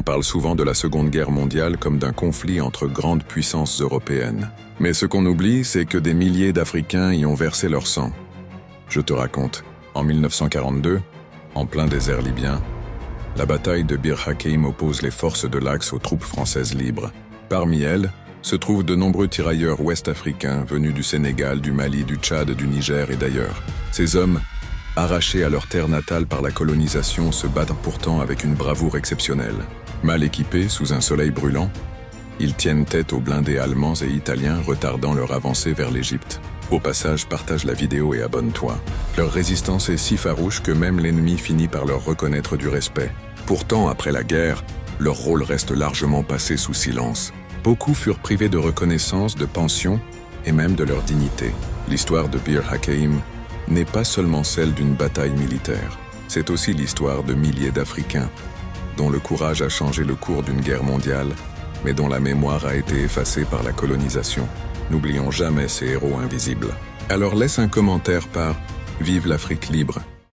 On parle souvent de la Seconde Guerre mondiale comme d'un conflit entre grandes puissances européennes. Mais ce qu'on oublie, c'est que des milliers d'Africains y ont versé leur sang. Je te raconte. En 1942, en plein désert libyen, la bataille de Bir Hakeim oppose les forces de l'Axe aux troupes françaises libres. Parmi elles, se trouvent de nombreux tirailleurs ouest-africains venus du Sénégal, du Mali, du Tchad, du Niger et d'ailleurs. Ces hommes, arrachés à leur terre natale par la colonisation, se battent pourtant avec une bravoure exceptionnelle. Mal équipés, sous un soleil brûlant, ils tiennent tête aux blindés allemands et italiens, retardant leur avancée vers l'Égypte. Au passage, partage la vidéo et abonne-toi. Leur résistance est si farouche que même l'ennemi finit par leur reconnaître du respect. Pourtant, après la guerre, leur rôle reste largement passé sous silence. Beaucoup furent privés de reconnaissance, de pension et même de leur dignité. L'histoire de Bir Hakeim n'est pas seulement celle d'une bataille militaire. C'est aussi l'histoire de milliers d'Africains, dont le courage a changé le cours d'une guerre mondiale, mais dont la mémoire a été effacée par la colonisation. N'oublions jamais ces héros invisibles. Alors laisse un commentaire par « Vive l'Afrique libre »